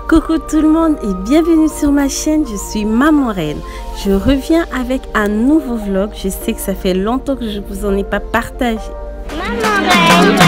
Coucou tout le monde et bienvenue sur ma chaîne, je suis Maman Reine. Je reviens avec un nouveau vlog, je sais que ça fait longtemps que je vous en ai pas partagé. Maman Reine.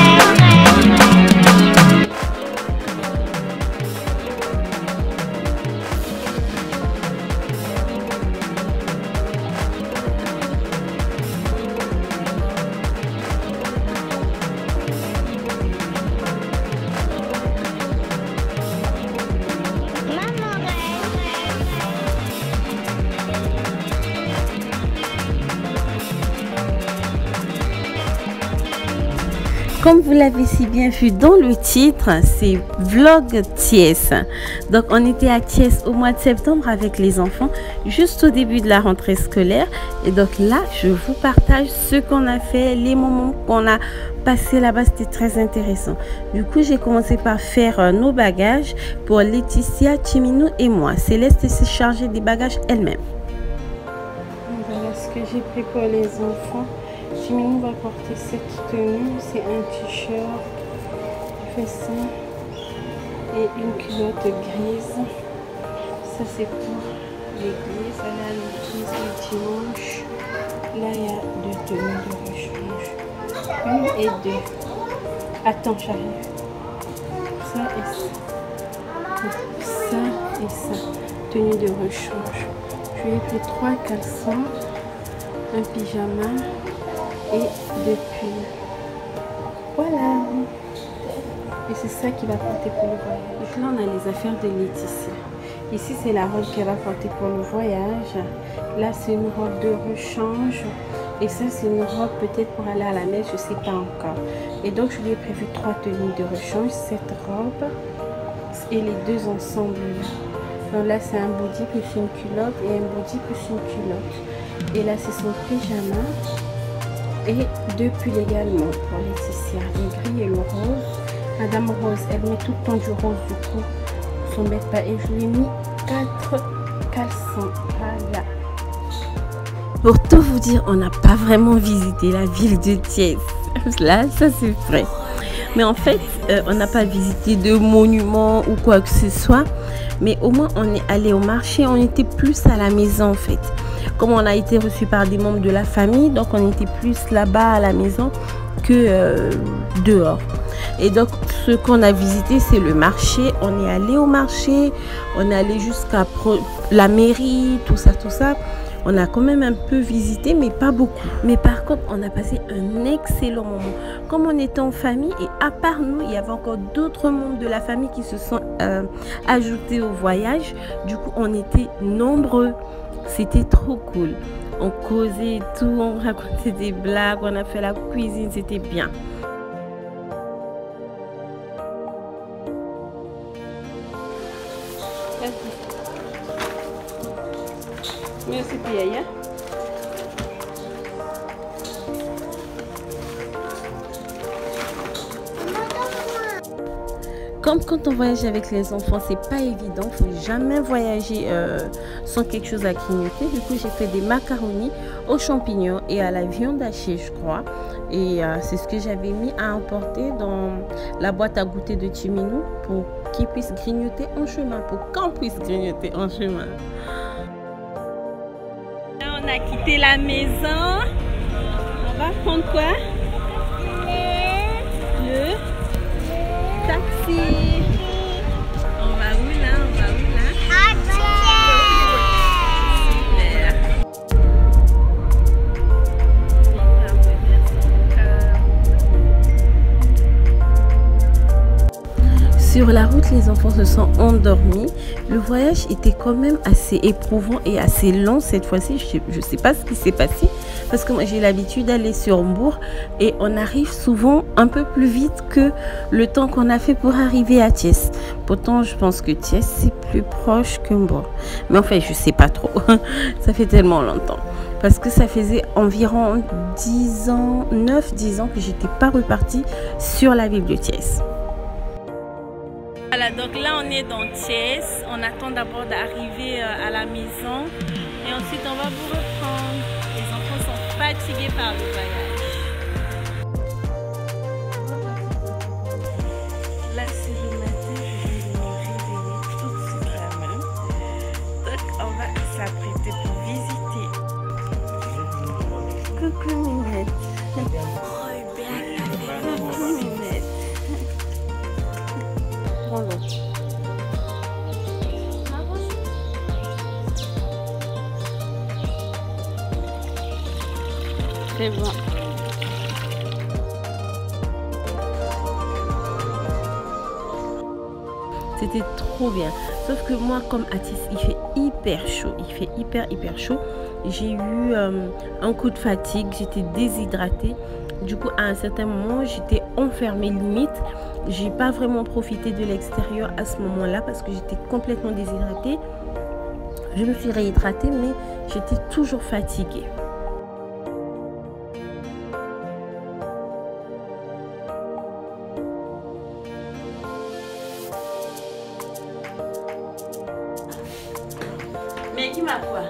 Comme vous l'avez si bien vu dans le titre, c'est Vlog Thiès. Donc on était à Thiès au mois de septembre avec les enfants, juste au début de la rentrée scolaire. Et donc là, je vous partage ce qu'on a fait, les moments qu'on a passés là-bas, c'était très intéressant. Du coup, j'ai commencé par faire nos bagages pour Laetitia, Chiminou et moi. Céleste s'est chargée des bagages elle-même. Voilà ce que j'ai pris pour les enfants. Chiminou va porter cette tenue, c'est un t-shirt, fait ça, et une culotte grise. Ça c'est pour l'église, elle a l'église le dimanche. Là il y a deux tenues de rechange, une et deux. Attends, j'arrive. Ça et ça. Ça et ça, tenue de rechange. Je lui ai pris 3 caleçons, un pyjama et depuis voilà, et c'est ça qu'il va porter pour le voyage. Donc là on a les affaires de Laetitia. Ici c'est la robe qu'elle va porter pour le voyage. Là c'est une robe de rechange et ça c'est une robe peut-être pour aller à la messe, je sais pas encore. Et donc je lui ai prévu 3 tenues de rechange, cette robe et les deux ensemble là. Donc là c'est un body plus une culotte et un body plus une culotte. Et là c'est son pyjama. Et deux pulls également pour Laetitia, le gris et le rose. Madame Rose, elle met tout le temps du rose, du coup, son bête pas. Et je lui ai mis 4 caleçons. Voilà. Pour tout vous dire, on n'a pas vraiment visité la ville de Thiès. Là, ça c'est vrai. Mais en fait, on n'a pas visité de monuments ou quoi que ce soit. Mais au moins, on est allé au marché. On était plus à la maison en fait. Comme on a été reçu par des membres de la famille, donc on était plus là-bas à la maison que dehors. Et donc ce qu'on a visité, c'est le marché. On est allé au marché, on est allé jusqu'à la mairie, tout ça. On a quand même un peu visité, mais pas beaucoup. Mais par contre, on a passé un excellent moment. Comme on était en famille, et à part nous, il y avait encore d'autres membres de la famille qui se sont ajoutés au voyage. Du coup, on était nombreux. C'était trop cool. On causait et tout, on racontait des blagues, on a fait la cuisine, c'était bien. Merci Piaya. Comme quand on voyage avec les enfants, c'est pas évident. Il ne faut jamais voyager sans quelque chose à grignoter. Du coup, j'ai fait des macaronis aux champignons et à la viande hachée, je crois. Et c'est ce que j'avais mis à emporter dans la boîte à goûter de Chiminou pour qu'ils puissent grignoter en chemin, pour qu'on puisse grignoter en chemin. Là, on a quitté la maison. On va prendre quoi? Le taxi. On va où là? Sur la route, les enfants se sont endormis. Le voyage était quand même assez éprouvant et assez long cette fois-ci. Je ne sais pas ce qui s'est passé parce que moi j'ai l'habitude d'aller sur Mbour et on arrive souvent un peu plus vite que le temps qu'on a fait pour arriver à Thiès. Pourtant, je pense que Thiès c'est plus proche que Mbour. Mais en fait, je ne sais pas trop. Ça fait tellement longtemps. Parce que ça faisait environ 10 ans, 9-10 ans que j'étais pas repartie sur la ville de Thiès. Voilà, donc là on est dans Thiès, on attend d'abord d'arriver à la maison et ensuite on va vous reprendre. Les enfants sont fatigués par le voyage. Là c'est le matin, je vais me réveiller toute plus mignonne. Plus mignonne. Prends l'autre. C'est bon. C'était trop bien. Sauf que moi, comme Atis, il fait hyper chaud. Il fait hyper chaud. J'ai eu un coup de fatigue. J'étais déshydratée. Du coup, à un certain moment, j'étais enfermée limite. J'ai pas vraiment profité de l'extérieur à ce moment-là parce que j'étais complètement déshydratée. Je me suis réhydratée, mais j'étais toujours fatiguée. Mais qui m'a quoi?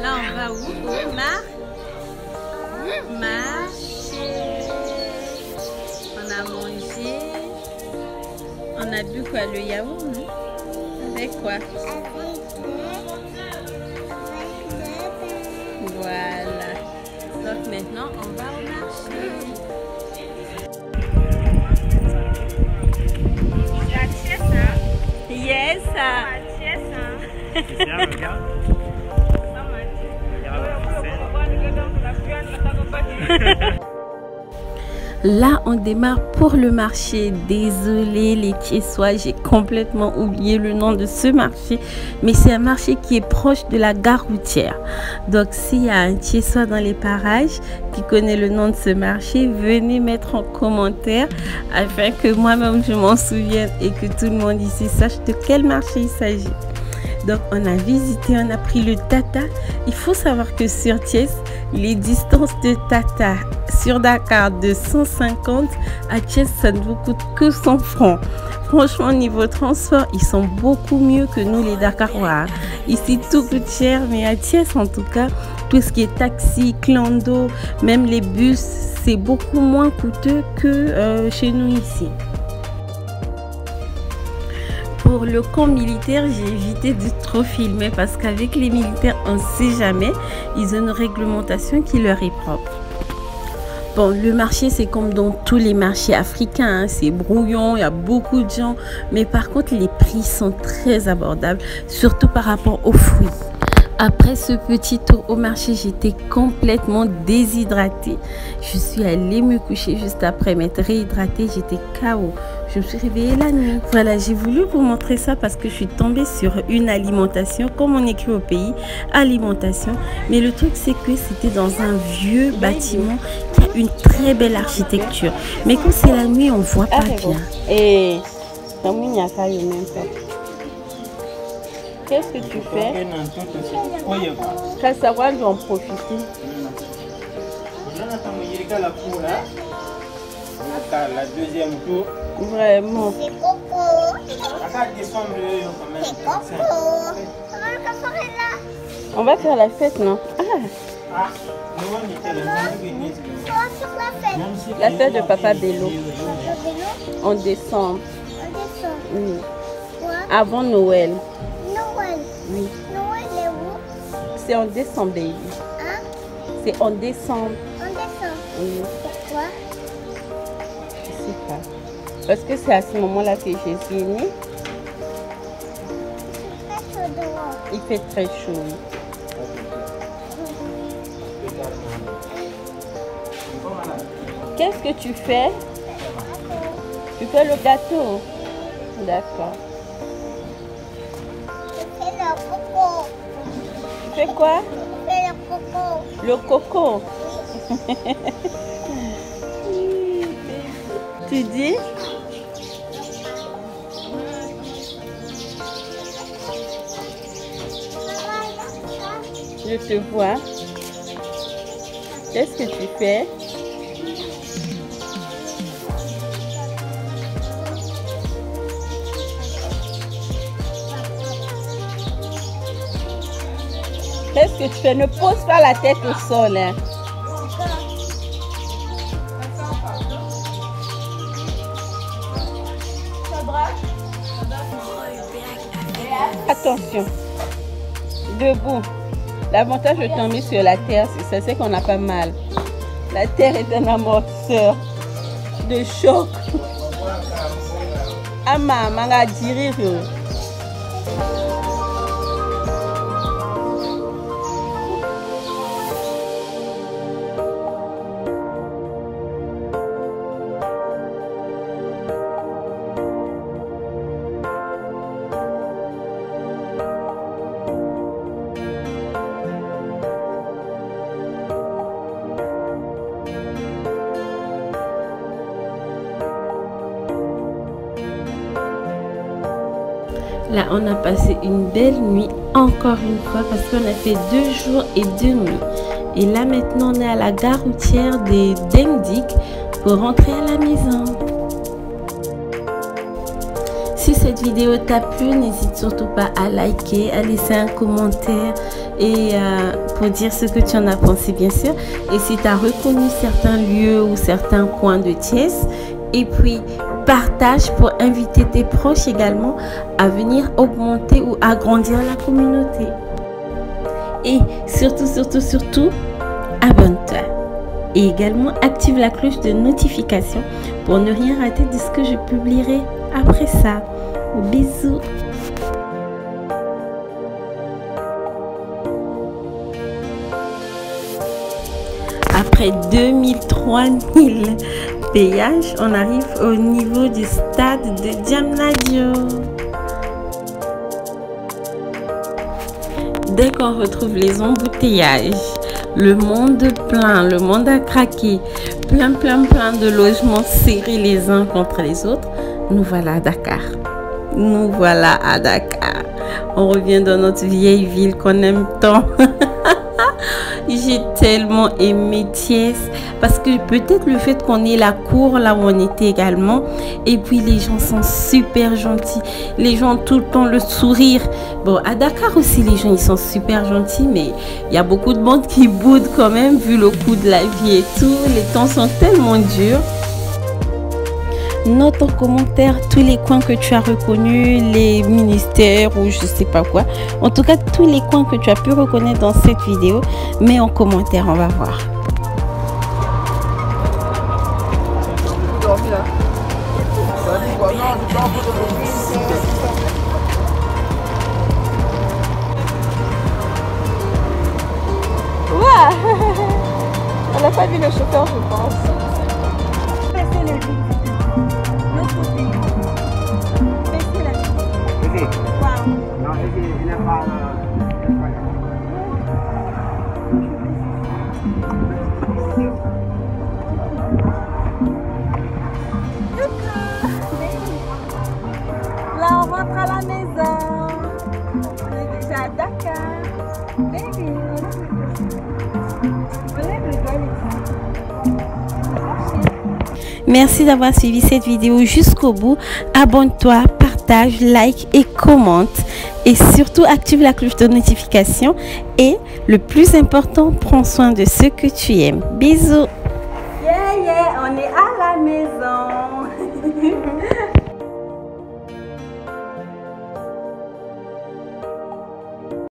Là, on va où? Marcher. On a mangé. On a bu quoi? Le yaourt, non? Avec quoi? Voilà. Donc maintenant, on va au marché. La tiesa. Yes! La tiesa. C'est bien, regarde. Là, on démarre pour le marché. Désolée les Thiessois, j'ai complètement oublié le nom de ce marché. Mais c'est un marché qui est proche de la gare routière. Donc, s'il y a un Thiessois dans les parages qui connaît le nom de ce marché, venez mettre en commentaire afin que moi-même je m'en souvienne et que tout le monde ici sache de quel marché il s'agit. Donc, on a visité, on a pris le Tata. Il faut savoir que sur Thiès, les distances de Tata sur Dakar de 150 à Thiès, ça ne vous coûte que 100 francs. Franchement, niveau transport, ils sont beaucoup mieux que nous, les Dakarois. Ici, tout coûte cher, mais à Thiès, en tout cas, tout ce qui est taxi, clando, même les bus, c'est beaucoup moins coûteux que chez nous ici. Pour le camp militaire, j'ai évité de trop filmer parce qu'avec les militaires, on ne sait jamais. Ils ont une réglementation qui leur est propre. Bon, le marché, c'est comme dans tous les marchés africains, hein. C'est brouillon, il y a beaucoup de gens. Mais par contre, les prix sont très abordables, surtout par rapport aux fruits. Après ce petit tour au marché, j'étais complètement déshydratée. Je suis allée me coucher juste après m'être réhydratée. J'étais KO. Je me suis réveillée la nuit. Voilà, j'ai voulu vous montrer ça parce que je suis tombée sur une alimentation, comme on écrit au pays, alimentation. Mais le truc, c'est que c'était dans un vieux bâtiment qui a une très belle architecture. Mais quand c'est la nuit, on ne voit pas bien. Et qu'est-ce que tu fais? Ça va lui en profiter. La deuxième tour. Vraiment. C'est coco. C'est coco. On va faire la fête, non? On va sur la fête. La fête de Papa Bello. En décembre. En décembre. Oui. Quoi? Avant Noël. Noël. Oui. Noël est où? C'est en décembre, baby. Hein? C'est en décembre. En décembre. Oui. Pourquoi? Je sais pas. Parce que c'est à ce moment-là que Jésus est né. C'est très chaud dehors. Il fait très chaud. Qu'est-ce que tu fais? Tu fais le gâteau? D'accord. Je fais le coco. Tu fais quoi? Je fais le coco. Le coco. Tu dis? Je te vois. Qu'est-ce que tu fais? Qu'est-ce que tu fais? Ne pose pas la tête au sol. Hein. Attention. Debout. L'avantage de tomber sur la terre, c'est qu'on n'a pas mal. La terre est un amortisseur de choc. Ama, manga dirir. Là, on a passé une belle nuit, encore une fois, parce qu'on a fait 2 jours et 2 nuits. Et là, maintenant, on est à la gare routière des Dendik pour rentrer à la maison. Si cette vidéo t'a plu, n'hésite surtout pas à liker, à laisser un commentaire et pour dire ce que tu en as pensé, bien sûr. Et si tu as reconnu certains lieux ou certains coins de Thiès, et puis partage pour inviter tes proches également à venir augmenter ou agrandir la communauté. Et surtout, abonne-toi. Et également active la cloche de notification pour ne rien rater de ce que je publierai après ça. Bisous. Après 2000-3000 péages, on arrive au niveau du stade de Diamnadio. Dès qu'on retrouve les embouteillages, le monde plein, le monde a craqué, plein de logements serrés les uns contre les autres, nous voilà à Dakar. Nous voilà à Dakar. On revient dans notre vieille ville qu'on aime tant. J'ai tellement aimé Thiès parce que peut-être le fait qu'on ait la cour là où on était également, et puis les gens sont super gentils, les gens ont tout le temps le sourire. Bon, à Dakar aussi les gens ils sont super gentils, mais il y a beaucoup de monde qui boude quand même vu le coût de la vie et tout, les temps sont tellement durs. Note en commentaire tous les coins que tu as reconnus, les ministères ou je sais pas quoi. En tout cas, tous les coins que tu as pu reconnaître dans cette vidéo, mets en commentaire, on va voir. Ouah. On n'a pas vu le chauffeur, je pense. Là, on rentre à la maison. On est déjà à Dakar. Baby, merci d'avoir suivi cette vidéo jusqu'au bout. Abonne-toi, partage, like et commente. Et surtout, active la cloche de notification. Et le plus important, prends soin de ceux que tu aimes. Bisous. On est à la maison.